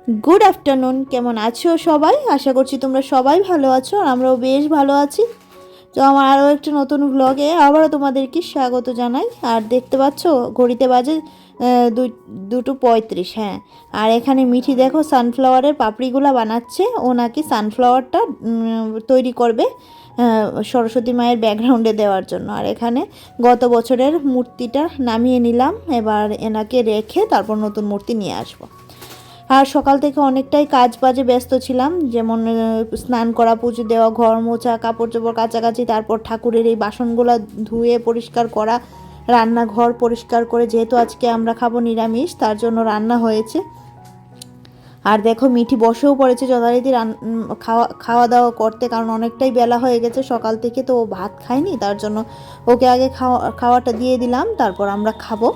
Good afternoon केमन आछो सबाई आशा करछि तोमरा सबाई भालो आछो और आमराओ बेश भालो आछि। तो आमार आरो एकटा नतुन ब्लगे आबारो तोमादेरके स्वागत जानाई। और देखते पाচ্ছো घड़िते बाजे 2:35। हाँ और एखाने मिठी देखो सानफ्लावारेर पापड़िगुला बानाচ্ছে। ओ नाकि सानफ्लावारटा तैरी करबे सरस्वती मायेर बैकग्राउंडे देওয়ার জন্য। और एखाने गत बछरेर मूर्तिटा नामिয়ে নিলাম। এবার এনাকে রেখে তারপর নতুন মূর্তি নিয়ে আসবো। আর সকাল থেকে অনেকটাই কাজ বাজে ব্যস্ত ছিলাম, যেমন স্নান করা, পুজো দেওয়া, ঘর মোছা, কাপড় চোপড় কাচাকাচি, তারপর ঠাকুরের এই বাসনগুলো ধুয়ে পরিষ্কার করা, রান্নাঘর পরিষ্কার করে, যেহেতু আজকে আমরা খাবো নিরামিষ তার জন্য রান্না হয়েছে। আর দেখো মিঠি বসেও পড়েছে যথারীতি খাওয়া দাওয়া করতে, কারণ অনেকটাই বেলা হয়ে গেছে সকাল থেকে, তো ও ভাত খায়নি, তার জন্য ওকে আগে খাওয়াটা দিয়ে দিলাম, তারপর আমরা খাবো।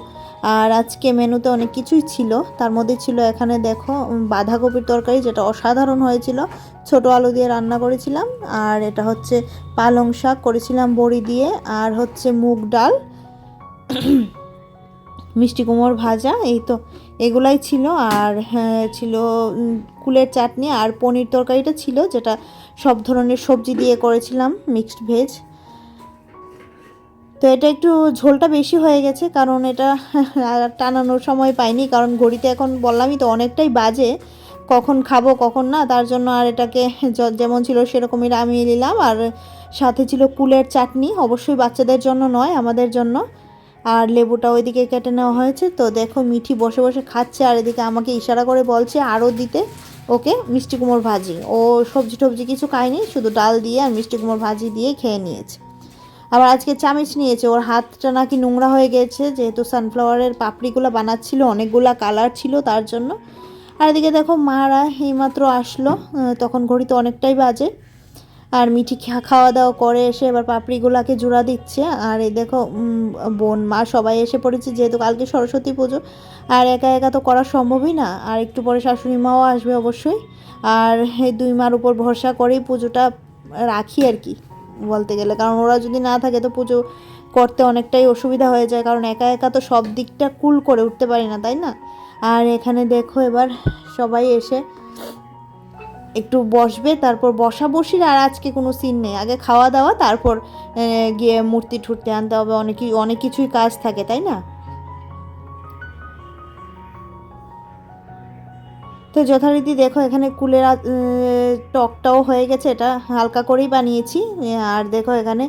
আর আজকে মেনুতে অনেক কিছুই ছিল, তার মধ্যে ছিল এখানে দেখো বাঁধাকপির তরকারি, যেটা অসাধারণ হয়েছিল, ছোট আলু দিয়ে রান্না করেছিলাম। আর এটা হচ্ছে পালং শাক করেছিলাম বড়ি দিয়ে, আর হচ্ছে মুগ ডাল, মিষ্টি কুমড়োর ভাজা, এই তো এগুলাই ছিল। আর ছিল কুলের চাটনি, আর পনির তরকারিটা ছিল, যেটা সব ধরনের সবজি দিয়ে করেছিলাম, মিক্সড ভেজ। তো এটা একটু ঝোলটা বেশি হয়ে গেছে, কারণ এটা টানানোর সময় পাইনি, কারণ ঘড়িতে এখন বললামই তো অনেকটাই বাজে, কখন খাবো কখন না, তার জন্য আর এটাকে যেমন ছিল সেরকমই নামিয়ে নিলাম। আর সাথে ছিল কুলের চাটনি, অবশ্যই বাচ্চাদের জন্য নয়, আমাদের জন্য। আর লেবুটা ওইদিকে কেটে নেওয়া হয়েছে। তো দেখো মিঠি বসে বসে খাচ্ছে, আর এদিকে আমাকে ইশারা করে বলছে আরও দিতে ওকে মিষ্টি কুমড়োর ভাজি। ও সবজি টবজি কিছু খায়নি, শুধু ডাল দিয়ে আর মিষ্টি কুমড়োর ভাজি দিয়ে খেয়ে নিয়েছে। আবার আজকে চামচ নিয়েছে, ওর হাতটা নাকি নোংরা হয়ে গেছে, যেহেতু সানফ্লাওয়ারের পাপড়িগুলো বানাচ্ছিল, অনেকগুলা কালার ছিল তার জন্য। আর এদিকে দেখো মারা এইমাত্র আসলো, তখন ঘড়িতে অনেকটাই বাজে। আর মিঠি খাওয়া দাওয়া করে এসে এবার পাপড়িগুলাকে জোড়া দিচ্ছে। আর এই দেখো বোন মা সবাই এসে পড়েছে, যেহেতু কালকে সরস্বতী পুজো, আর একা একা তো করা সম্ভবই না। আর একটু পরে শাশুড়ি মাও আসবে অবশ্যই। আর এই দুই মার উপর ভরসা করেই পুজোটা রাখি আর কি বলতে গেলে, কারণ ওরা যদি না থাকে তো পুজো করতে অনেকটাই অসুবিধা হয়ে যায়, কারণ একা একা তো সব দিকটা কুল করে উঠতে পারি না, তাই না। আর এখানে দেখো এবার সবাই এসে একটু বসবে, তারপর বসাবসির আর আজকে কোনো সিন নেই, আগে খাওয়া দাওয়া, তারপর গিয়ে মূর্তি ঠুরতে আনতে হবে, অনেক কিছুই কাজ থাকে, তাই না। তো যথারীতি দেখো এখানে কুলের টকটাও হয়ে গেছে, এটা হালকা করেই বানিয়েছি। আর দেখো এখানে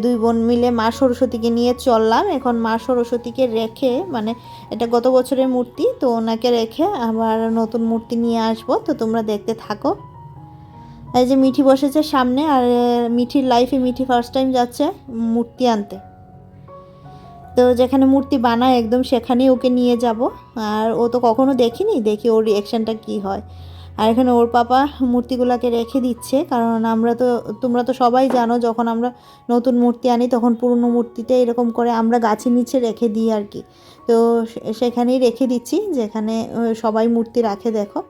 দুই বোন মিলে মা সরস্বতীকে নিয়ে চললাম। এখন মা সরস্বতীকে রেখে, মানে এটা গত বছরের মূর্তি, তো ওনাকে রেখে আবার নতুন মূর্তি নিয়ে আসবো, তো তোমরা দেখতে থাকো। এই যে মিঠি বসেছে সামনে, আর মিঠির লাইফে মিঠি ফার্স্ট টাইম যাচ্ছে মূর্তি আনতে, তো যেখানে মূর্তি বানায় একদম সেখানেই ওকে নিয়ে যাব। আর ও তো কখনো দেখিনি, দেখি ওর রিয়াকশানটা কী হয়। আর এখানে ওর পাপা মূর্তিগুলোকে রেখে দিচ্ছে, কারণ তোমরা তো সবাই জানো, যখন আমরা নতুন মূর্তি আনি তখন পুরনো মূর্তিটা এরকম করে আমরা গাছের নিচে রেখে দিই আর কি। তো সেখানেই রেখে দিচ্ছি, যেখানে সবাই মূর্তি রাখে দেখো।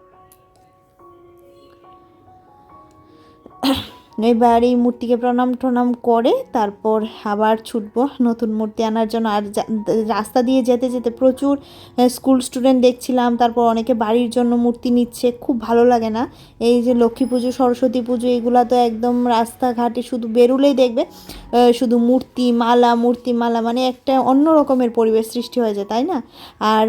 এবার এই মূর্তিকে প্রণাম টনাম করে তারপর আবার ছুটবো নতুন মূর্তি আনার জন্য। আর রাস্তা দিয়ে যেতে যেতে প্রচুর স্কুল স্টুডেন্ট দেখছিলাম, তারপর অনেকে বাড়ির জন্য মূর্তি নিচ্ছে, খুব ভালো লাগে না। এই যে লক্ষ্মী পুজো, সরস্বতী পুজো, এগুলা তো একদম রাস্তাঘাটে শুধু বেরুলেই দেখবে শুধু মূর্তি মালা, মানে একটা অন্য রকমের পরিবেশ সৃষ্টি হয়ে যায়, তাই না। আর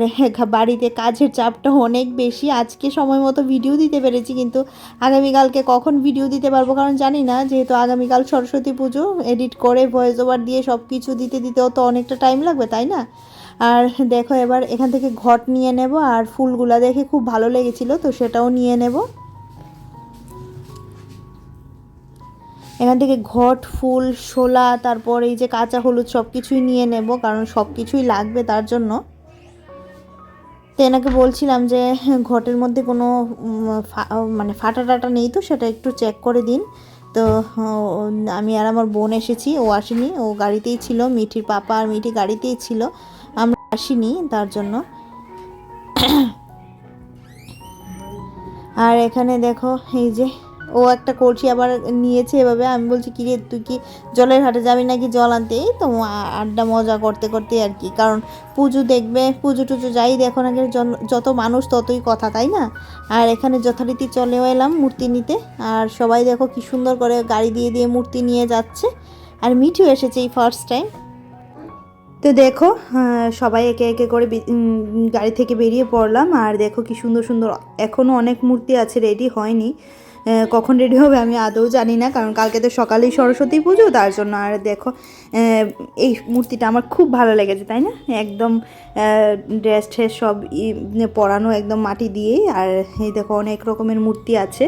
বাড়িতে কাজের চাপটাও অনেক বেশি। আজকে সময় মতো ভিডিও দিতে পেরেছি, কিন্তু আগামীকালকে কখন ভিডিও দিতে পারবো কারণ জানি না, যেহেতু আগামীকাল সরস্বতী পুজো, এডিট করে ভয়েস ওভার দিয়ে সব কিছু দিতেও তো অনেকটা টাইম লাগবে, তাই না। আর দেখো এবার এখান থেকে ঘট নিয়ে নেব, আর ফুলগুলা দেখে খুব ভালো লেগেছিলো, তো সেটাও নিয়ে নেব। এখান থেকে ঘট, ফুল, শোলা, তারপর এই যে কাঁচা হলুদ সব কিছুই নিয়ে নেব, কারণ সব কিছুই লাগবে তার জন্য। তো এনাকে বলছিলাম যে ঘটের মধ্যে কোনো মানে ফাটা টাটা নেই তো, সেটা একটু চেক করে দিন। তো আমি আর আমার বোন এসেছি, ও আসেনি, ও গাড়িতেই ছিল, মিঠির পাপা আর মিঠি গাড়িতেই ছিল, আমরা আসিনি তার জন্য। আর এখানে দেখো এই যে ও একটা কলসি আবার নিয়েছে এভাবে। আমি বলছি কি রে তুই কি জলের ঘাটে যাবি নাকি জল আনতে? এই তো আড্ডা মজা করতে করতে আর কি, কারণ পুজো দেখবে, পুজো টুজো যাই দেখো না যত মানুষ ততই কথা, তাই না? আর এখানে যথারীতি চলেও এলাম মূর্তি নিতে। আর সবাই দেখো কি সুন্দর করে গাড়ি দিয়ে দিয়ে মূর্তি নিয়ে যাচ্ছে। আর মিঠু এসেছে এই ফার্স্ট টাইম। তো দেখো সবাই একে একে করে গাড়ি থেকে বেরিয়ে পড়লাম। আর দেখো কি সুন্দর সুন্দর এখনও অনেক মূর্তি আছে, রেডি হয়নি। কখন রেডি হবে আমি আদৌ জানি না, কারণ কালকে তো সকালেই সরস্বতী পুজো, তার জন্য। আর দেখো এই মূর্তিটা আমার খুব ভালো লেগেছে, তাই না? একদম ড্রেস ট্রেস সব পরানো একদম মাটি দিয়েই। আর এই দেখো অনেক রকমের মূর্তি আছে,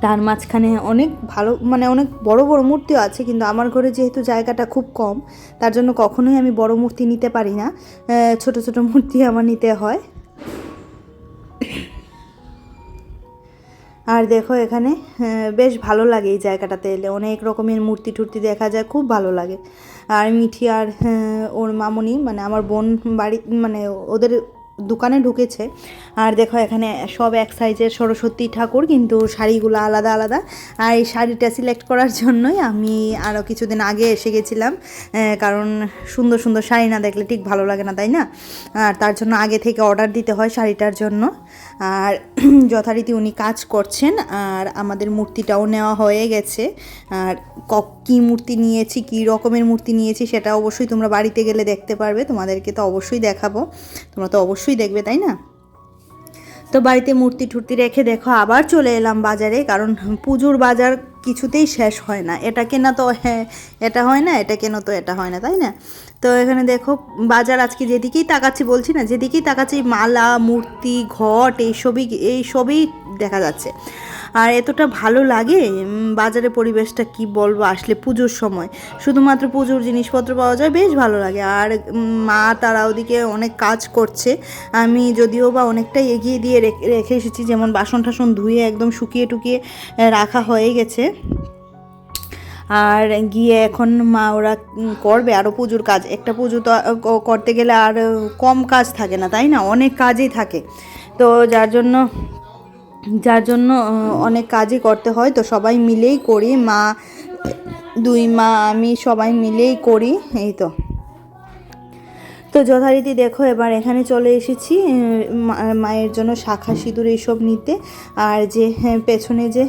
তার মাঝখানে অনেক ভালো মানে অনেক বড় বড় মূর্তিও আছে, কিন্তু আমার ঘরে যেহেতু জায়গাটা খুব কম, তার জন্য কখনোই আমি বড় মূর্তি নিতে পারি না, ছোট ছোট মূর্তি আমার নিতে হয়। আর দেখো এখানে বেশ ভালো লাগে এই জায়গাটাতে এলে, অনেক রকমের মূর্তি টুর্তি দেখা যায়, খুব ভালো লাগে। আর মিঠি আর ওর মামুনি মানে আমার বোন বাড়ি মানে ওদের দোকানে ঢুকেছে। আর দেখো এখানে সব এক সাইজের সরস্বতী ঠাকুর, কিন্তু শাড়িগুলো আলাদা আলাদা। আর এই শাড়িটা সিলেক্ট করার জন্যই আমি আরও কিছুদিন আগে এসে গেছিলাম, কারণ সুন্দর সুন্দর শাড়ি না দেখলে ঠিক ভালো লাগে না, তাই না? আর তার জন্য আগে থেকে অর্ডার দিতে হয় শাড়িটার জন্য। আর যথারীতি উনি কাজ করছেন, আর আমাদের মূর্তিটাও নেওয়া হয়ে গেছে। আর কী মূর্তি নিয়েছি, কী রকমের মূর্তি নিয়েছি সেটা অবশ্যই তোমরা বাড়িতে গেলে দেখতে পারবে, তোমাদেরকে তো অবশ্যই দেখাবো, তোমরা তো অবশ্যই দেখবে, তাই না? তো বাড়িতে মূর্তি ঠুর্তি রেখে দেখো আবার চলে এলাম বাজারে, কারণ পুজোর বাজার কিছুতেই শেষ হয় না, এটা কেনা তো হ্যাঁ এটা হয় না, এটা কেন তো এটা হয় না, তাই না? তো এখানে দেখো বাজার আজকে যেদিকেই তাকাচ্ছি, বলছি না যেদিকেই তাকাচ্ছি মালা মূর্তি ঘট এইসবই দেখা যাচ্ছে। আর এতটা ভালো লাগে বাজারের পরিবেশটা, কি বলবো, আসলে পুজোর সময় শুধুমাত্র পুজোর জিনিসপত্র পাওয়া যায়, বেশ ভালো লাগে। আর মা তারা ওদিকে অনেক কাজ করছে, আমি যদিও বা অনেকটাই এগিয়ে দিয়ে রেখে এসেছি, যেমন বাসন টাসন ধুয়ে একদম শুকিয়ে টুকিয়ে রাখা হয়ে গেছে। আর গিয়ে এখন মা ওরা করবে আরও পুজোর কাজ, একটা পুজো তো করতে গেলে আর কম কাজ থাকে না, তাই না? অনেক কাজই থাকে, তো যার জন্য অনেক কাজই করতে হয়, তো সবাই মিলেই করি, মা দুই মা আমি সবাই মিলেই করি, এই তো। তো যথারীতি দেখো এবার এখানে চলে এসেছি মায়ের জন্য শাঁখা সিঁদুর এইসব নিতে। আর যে পেছনে যে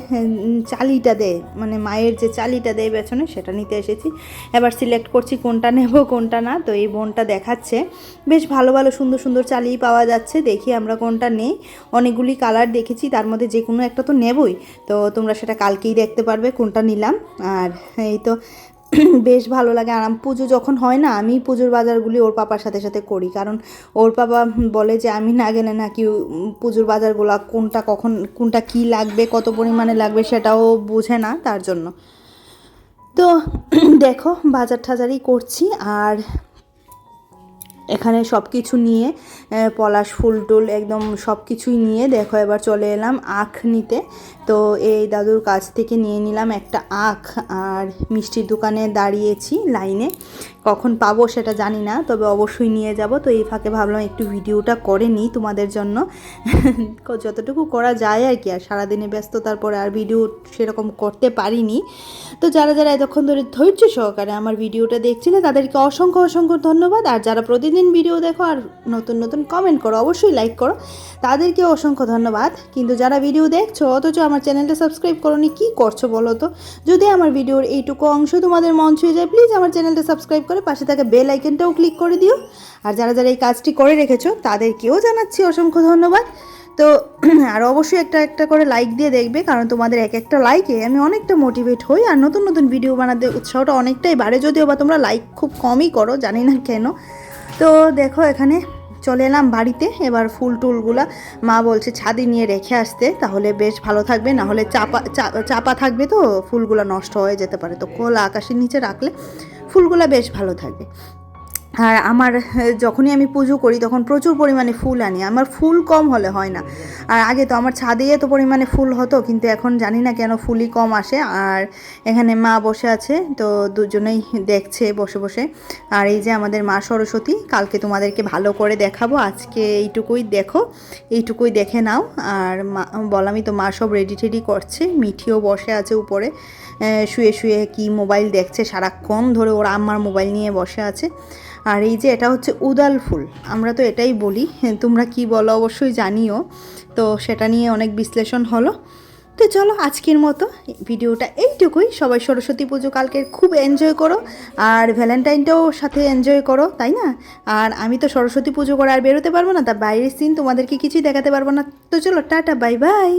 চালিটা দেয়, মানে মায়ের যে চালিটা দেয় পেছনে, সেটা নিতে এসেছি। এবার সিলেক্ট করছি কোনটা নেব কোনটা না। তো এই বোনটা দেখাচ্ছে বেশ ভালো ভালো সুন্দর সুন্দর চালি পাওয়া যাচ্ছে, দেখি আমরা কোনটা নেই। অনেকগুলি কালার দেখেছি, তার মধ্যে যে কোনো একটা তো নেবই, তো তোমরা সেটা কালকেই দেখতে পারবে কোনটা নিলাম। আর এই তো বেশ ভালো লাগে। আর পুজো যখন হয় না, আমি পুজোর বাজারগুলি ওর পাপার সাথে সাথে করি, কারণ ওর পাপা বলে যে আমি না গেলে নাকি পুজোর বাজারগুলো কোনটা কখন কোনটা কী লাগবে কত পরিমাণে লাগবে সেটাও বোঝে না, তার জন্য। তো দেখো বাজার টাজারই করছি। আর এখানে সব কিছু নিয়ে পলাশ ফুল টুল একদম সব কিছুই নিয়ে দেখো এবার চলে এলাম আখ নিতে। তো এই দাদুর কাছ থেকে নিয়ে নিলাম একটা আখ। আর মিষ্টির দোকানে দাঁড়িয়েছি লাইনে, কখন পাবো সেটা জানি না, তবে অবশ্যই নিয়ে যাব। তো এই ফাঁকে ভাবলাম একটু ভিডিওটা করে নিই তোমাদের জন্য, যতটুকু করা যায় আর কি। আর সারাদিনে ব্যস্ততার পরে আর ভিডিও সেরকম করতে পারিনি। তো যারা যারা এতক্ষণ ধরে ধৈর্য সহকারে আমার ভিডিওটা দেখছিলে তাদেরকে অসংখ্য অসংখ্য ধন্যবাদ। আর যারা প্রতিদিন ভিডিও দেখো আর নতুন নতুন কমেন্ট করো, অবশ্যই লাইক করো, তাদেরকে অসংখ্য ধন্যবাদ। কিন্তু যারা ভিডিও দেখছো অথচ আমার চ্যানেলটা সাবস্ক্রাইব করোনি, কী করছো বলো তো? যদি আমার ভিডিওর এইটুকু অংশ তোমাদের মন ছুঁয়ে যায়, প্লিজ আমার চ্যানেলটা সাবস্ক্রাইব করে পাশে থাকা বেল আইকনটাও ক্লিক করে দিও। আর যারা যারা এই কাজটি করে রেখেছো তাদেরকেও জানাচ্ছি অসংখ্য ধন্যবাদ। তো আর অবশ্যই একটা একটা করে লাইক দিয়ে দেখবে, কারণ তোমাদের এক একটা লাইকে আমি অনেকটা মোটিভেট হই, আর নতুন নতুন ভিডিও বানাতে উৎসাহটা অনেকটাই বাড়ে, যদিও বা তোমরা লাইক খুব কমই করো, জানি না কেন। তো দেখো এখানে চলে এলাম বাড়িতে। এবার ফুল টুলগুলা মা বলছে ছাদে নিয়ে রেখে আসতে, তাহলে বেশ ভালো থাকবে, না হলে চাপা থাকবে তো ফুলগুলো নষ্ট হয়ে যেতে পারে। তো খোলা আকাশের নিচে রাখলে ফুলগুলো বেশ ভালো থাকবে। আর আমার যখনই আমি পুজো করি তখন প্রচুর পরিমাণে ফুল আনি, আমার ফুল কম হলে হয় না। আর আগে তো আমার ছাদে এত পরিমাণে ফুল হতো, কিন্তু এখন জানি না কেন ফুলই কম আসে। আর এখানে মা বসে আছে, তো দুজনেই দেখছে বসে বসে। আর এই যে আমাদের মা সরস্বতী, কালকে তোমাদেরকে ভালো করে দেখাবো, আজকে এইটুকুই দেখো, এইটুকুই দেখে নাও। আর মা বললামই তো, মা সব রেডি টেডি করছে, মিঠিও বসে আছে উপরে শুয়ে শুয়ে কি মোবাইল দেখছে সারাক্ষণ ধরে, ওরা আম্মার মোবাইল নিয়ে বসে আছে। আর এই যে এটা হচ্ছে উদাল ফুল, আমরা তো এটাই বলি, তোমরা কি বলো অবশ্যই জানিও। তো সেটা নিয়ে অনেক বিশ্লেষণ হলো। তো চলো আজকের মতো ভিডিওটা এইটুকুই। সবাই সরস্বতী পুজো কালকে খুব এনজয় করো, আর ভ্যালেন্টাইনটাও সাথে এনজয় করো, তাই না? আর আমি তো সরস্বতী পুজো করে আর বেরোতে পারবো না, তা বাইরের সিন তোমাদেরকে কিছুই দেখাতে পারবো না। তো চলো টাটা, বাই বাই।